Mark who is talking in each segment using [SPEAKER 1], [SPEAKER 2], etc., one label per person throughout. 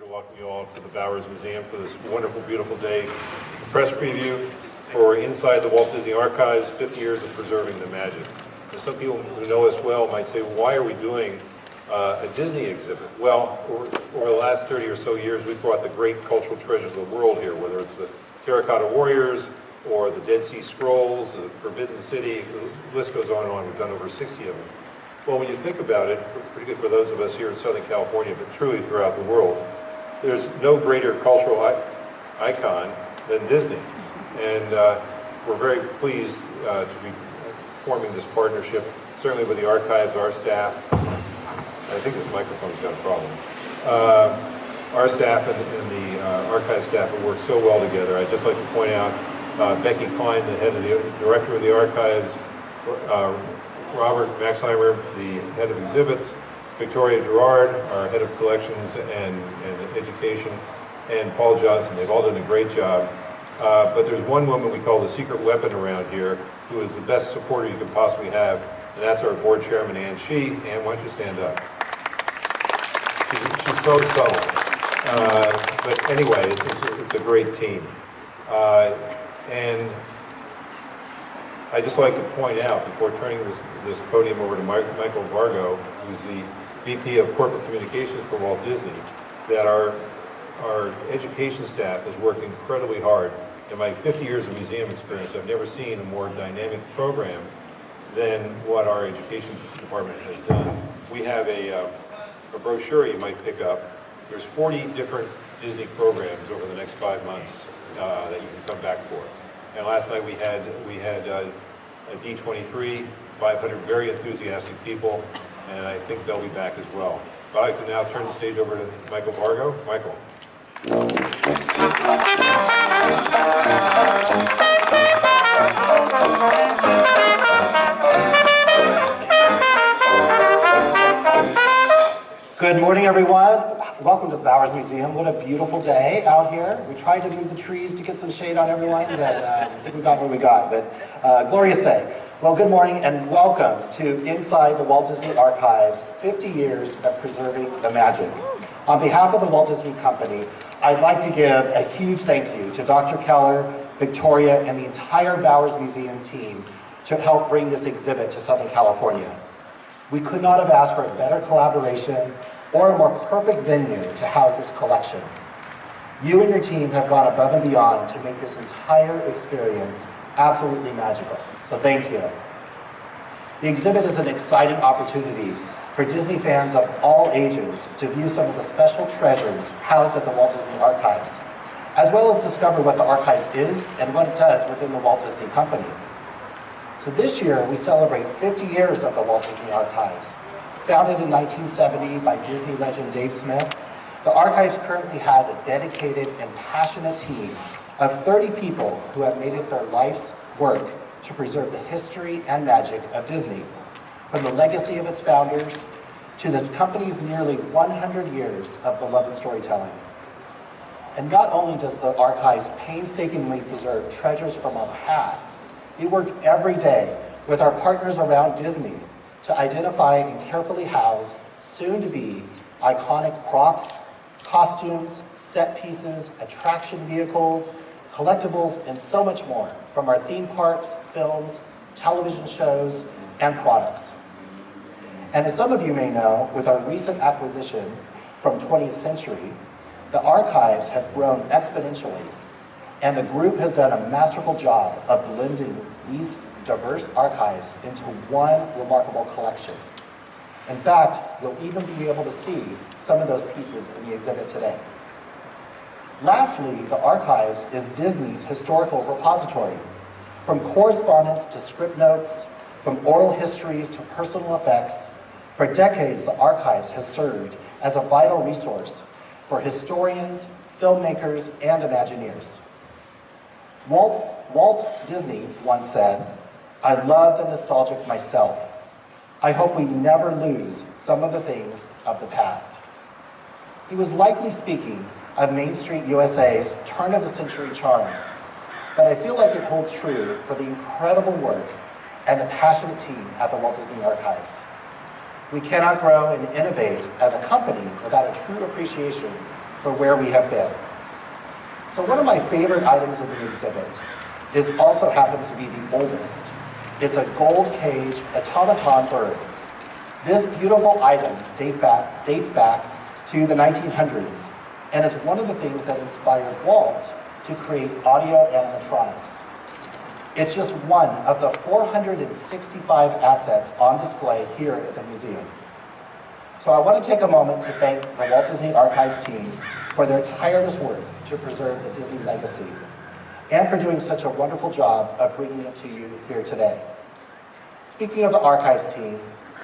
[SPEAKER 1] welcome you all to the Bowers Museum for this wonderful, beautiful day. Press preview for Inside the Walt Disney Archives, 50 Years of Preserving the Magic. And some people who know us well might say, well, why are we doing a Disney exhibit? Well, over the last 30 or so years, we've brought the great cultural treasures of the world here, whether it's the Terracotta Warriors or the Dead Sea Scrolls, the Forbidden City, the list goes on and on. We've done over 60 of them. Well, when you think about it, pretty good for those of us here in Southern California, but truly throughout the world, there's no greater cultural icon than Disney. And we're very pleased to be forming this partnership, certainly with the archives, our staff. I think this microphone's got a problem. Our staff and the archive staff have worked so well together. I'd just like to point out Becky Cline, the head of the director of the archives, Robert Maxheimer, the head of exhibits, Victoria Gerard, our head of collections and education, and Paul Johnson. They've all done a great job. But there's one woman we call the secret weapon around here who is the best supporter you can possibly have, and that's our board chairman, Ann Shee. Ann, why don't you stand up? She's so subtle. But anyway, it's a great team. And I'd just like to point out, before turning this podium over to Michael Vargo, who's the VP of Corporate Communications for Walt Disney, that our education staff has worked incredibly hard. In my 50 years of museum experience, I've never seen a more dynamic program than what our education department has done. We have a brochure you might pick up. There's 40 different Disney programs over the next 5 months that you can come back for. And last night we had a D23, 500 very enthusiastic people, and I think they'll be back as well. But I'd like to now turn the stage over to Michael Vargo. Michael.
[SPEAKER 2] Good morning, everyone. Welcome to the Bowers Museum. What a beautiful day out here. We tried to move the trees to get some shade on everyone, but I think we got what we got. But glorious day. Well, good morning and welcome to Inside the Walt Disney Archives, 50 Years of Preserving the Magic. On behalf of the Walt Disney Company, I'd like to give a huge thank you to Dr. Keller, Victoria, and the entire Bowers Museum team to help bring this exhibit to Southern California. We could not have asked for a better collaboration or a more perfect venue to house this collection. You and your team have gone above and beyond to make this entire experience absolutely magical, so thank you. The exhibit is an exciting opportunity for Disney fans of all ages to view some of the special treasures housed at the Walt Disney Archives, as well as discover what the Archives is and what it does within the Walt Disney Company. So this year, we celebrate 50 years of the Walt Disney Archives. Founded in 1970 by Disney legend Dave Smith, the Archives currently has a dedicated and passionate team of 30 people who have made it their life's work to preserve the history and magic of Disney, from the legacy of its founders to the company's nearly 100 years of beloved storytelling. And not only does the Archives painstakingly preserve treasures from our past, we work every day with our partners around Disney to identify and carefully house soon-to-be iconic props, costumes, set pieces, attraction vehicles, collectibles, and so much more from our theme parks, films, television shows, and products. And as some of you may know, with our recent acquisition from 20th Century, the Archives have grown exponentially, and the group has done a masterful job of blending these diverse archives into one remarkable collection. In fact, you'll even be able to see some of those pieces in the exhibit today. Lastly, the Archives is Disney's historical repository. From correspondence to script notes, from oral histories to personal effects, for decades the Archives has served as a vital resource for historians, filmmakers, and Imagineers. Walt Disney once said, "I love the nostalgic myself. I hope we never lose some of the things of the past." He was likely speaking of Main Street USA's turn-of-the-century charm, but I feel like it holds true for the incredible work and the passionate team at the Walt Disney Archives. We cannot grow and innovate as a company without a true appreciation for where we have been. So one of my favorite items in the exhibit also happens to be the oldest. It's a gold cage automaton bird. This beautiful item dates back to the 1900s, and it's one of the things that inspired Walt to create audio animatronics. It's just one of the 465 assets on display here at the museum. So I want to take a moment to thank the Walt Disney Archives team for their tireless work to preserve the Disney legacy, and for doing such a wonderful job of bringing it to you here today. Speaking of the Archives team,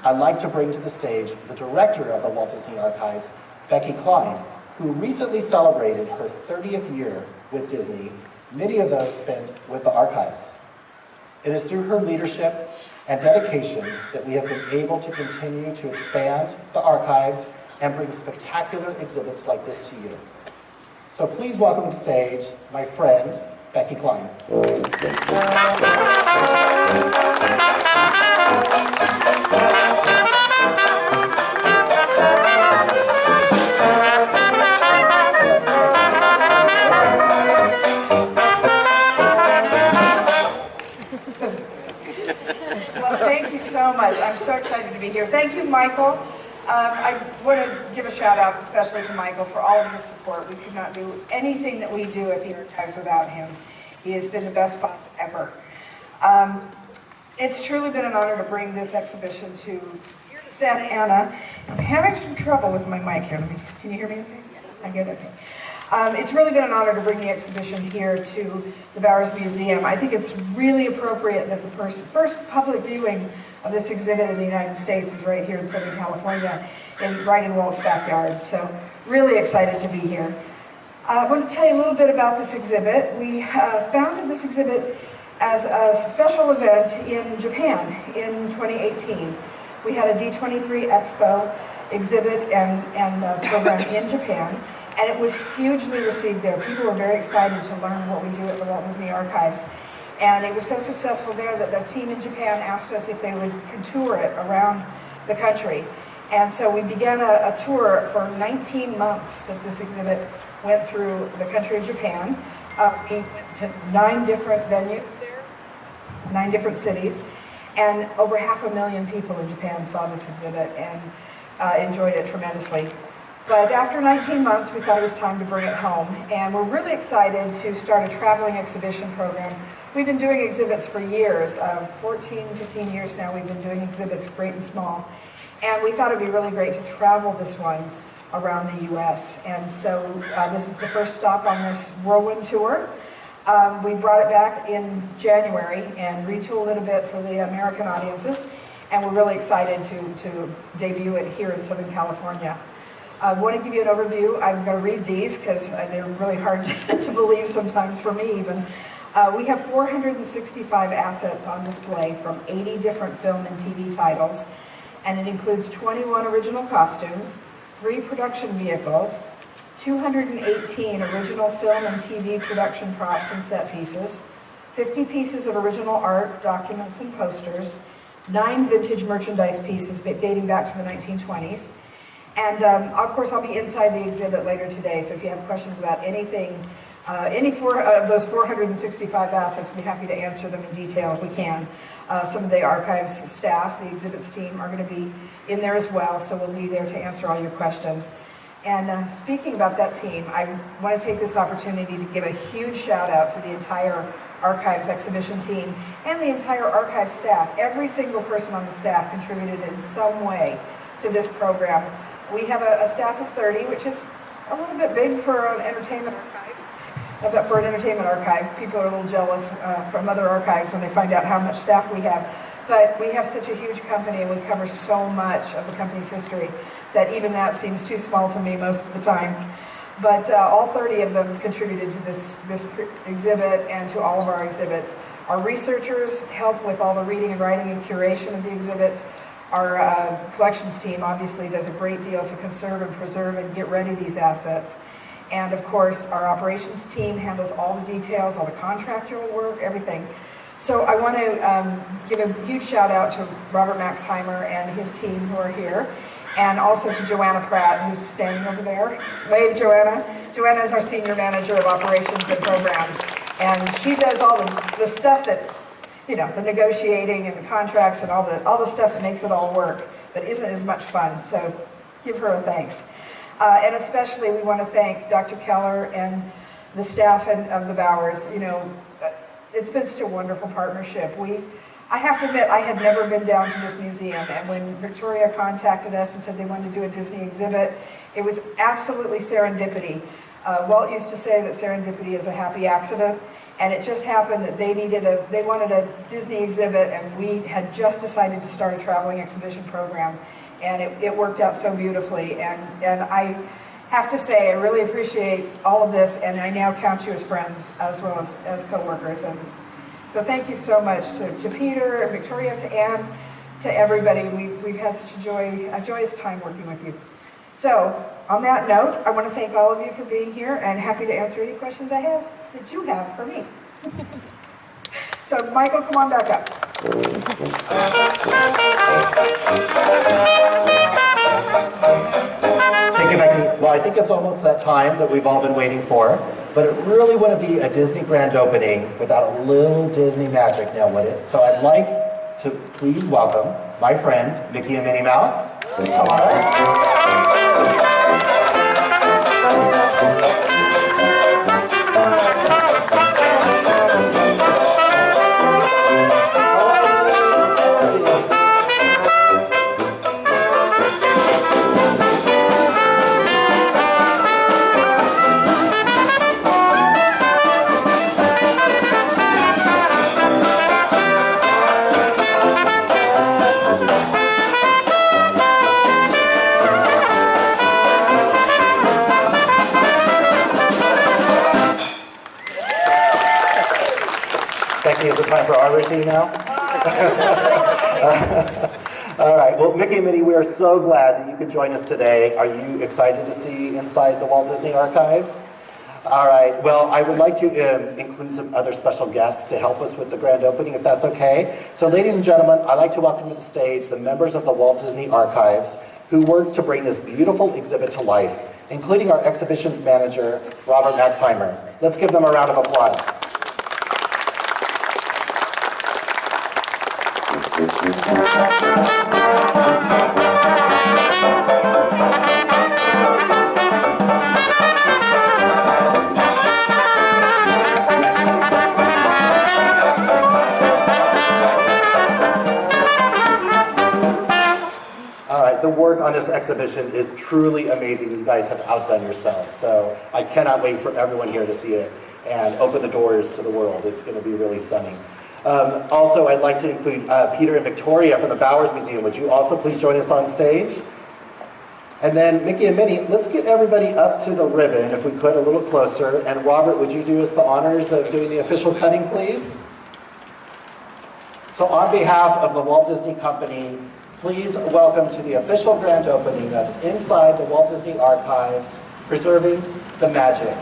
[SPEAKER 2] I'd like to bring to the stage the director of the Walt Disney Archives, Becky Cline, who recently celebrated her 30th year with Disney, many of those spent with the Archives. It is through her leadership and dedication that we have been able to continue to expand the Archives and bring spectacular exhibits like this to you. So please welcome to the stage my friend, Becky Cline.
[SPEAKER 3] Well, thank you so much. I'm so excited to be here. Thank you, Michael. I want to give a shout out especially to Michael for all of his support. We could not do anything that we do at the Archives without him. He has been the best boss ever. It's truly been an honor to bring this exhibition to Santa Ana. I'm having some trouble with my mic here. Can you hear me okay? I get it. Okay. It's really been an honor to bring the exhibition here to the Bowers Museum. I think it's really appropriate that the first public viewing of this exhibit in the United States is right here in Southern California, right in Walt's backyard. So really excited to be here. I want to tell you a little bit about this exhibit. We founded this exhibit as a special event in Japan in 2018. We had a D23 Expo exhibit and program in Japan. And it was hugely received there. People were very excited to learn what we do at the Walt Disney Archives. And it was so successful there that the team in Japan asked us if they would tour it around the country. And so we began a tour for 19 months that this exhibit went through the country of Japan. We went to 9 different venues there, 9 different cities. And over 500,000 people in Japan saw this exhibit and enjoyed it tremendously. But after 19 months, we thought it was time to bring it home. And we're really excited to start a traveling exhibition program. We've been doing exhibits for years, 14, 15 years now we've been doing exhibits, great and small. And we thought it'd be really great to travel this one around the US. And so this is the first stop on this whirlwind tour. We brought it back in January and retooled it a bit for the American audiences. And we're really excited to debut it here in Southern California. I want to give you an overview. I'm going to read these because they're really hard to believe sometimes for me even. We have 465 assets on display from 80 different film and TV titles, and it includes 21 original costumes, 3 production vehicles, 218 original film and TV production props and set pieces, 50 pieces of original art, documents, and posters, 9 vintage merchandise pieces dating back to the 1920s, and of course, I'll be inside the exhibit later today, so if you have questions about anything, any of those 465 assets, we'll be happy to answer them in detail if we can. Some of the archives staff, the exhibits team, are going to be in there as well, so we'll be there to answer all your questions. And speaking about that team, I want to take this opportunity to give a huge shout out to the entire archives exhibition team and the entire archive staff. Every single person on the staff contributed in some way to this program. We have a staff of 30, which is a little bit big for an entertainment archive. People are a little jealous from other archives when they find out how much staff we have. But we have such a huge company and we cover so much of the company's history that even that seems too small to me most of the time. But all 30 of them contributed to this exhibit and to all of our exhibits. Our researchers help with all the reading and writing and curation of the exhibits. Our collections team obviously does a great deal to conserve and preserve and get ready these assets. And of course, our operations team handles all the details, all the contractual work, everything. So I want to give a huge shout out to Robert Maxheimer and his team who are here. and also to Joanna Pratt, who's standing over there. Wave, Joanna. Joanna is our Senior Manager of Operations and Programs, and she does all the stuff that, you know, the negotiating and the contracts and all the stuff that makes it all work, but isn't as much fun, so give her a thanks. And especially we want to thank Dr. Keller and the staff of the Bowers. You know, it's been such a wonderful partnership. I have to admit, I had never been down to this museum, and when Victoria contacted us and said they wanted to do a Disney exhibit, it was absolutely serendipity. Walt used to say that serendipity is a happy accident, and it just happened that they wanted a Disney exhibit, and we had just decided to start a traveling exhibition program, and it worked out so beautifully. And I have to say, I really appreciate all of this, and I now count you as friends as well as co-workers. And so thank you so much to Peter and Victoria and Anne, to everybody. We've had such a joyous time working with you. So on that note, I want to thank all of you for being here, and happy to answer any questions that you have for me. So Michael, come on back up.
[SPEAKER 2] Thank you, Becky. Well, I think it's almost that time that we've all been waiting for, but it really wouldn't be a Disney grand opening without a little Disney magic now, would it? So I'd like to please welcome my friends, Mickey and Minnie Mouse. Come on up. Becky, is it time for our routine now? All right, well, Mickey and Minnie, we are so glad that you could join us today. Are you excited to see inside the Walt Disney Archives? All right, well, I would like to include some other special guests to help us with the grand opening, if that's okay. So ladies and gentlemen, I'd like to welcome to the stage the members of the Walt Disney Archives who worked to bring this beautiful exhibit to life, including our exhibitions manager, Robert Maxheimer. Let's give them a round of applause. The work on this exhibition is truly amazing. You guys have outdone yourselves. So I cannot wait for everyone here to see it and open the doors to the world. It's going to be really stunning. Also, I'd like to include Peter and Victoria from the Bowers Museum. Would you also please join us on stage? And then Mickey and Minnie, let's get everybody up to the ribbon, if we could, a little closer. And Robert, would you do us the honors of doing the official cutting, please? So on behalf of the Walt Disney Company, please welcome to the official grand opening of Inside the Walt Disney Archives, Preserving the Magic.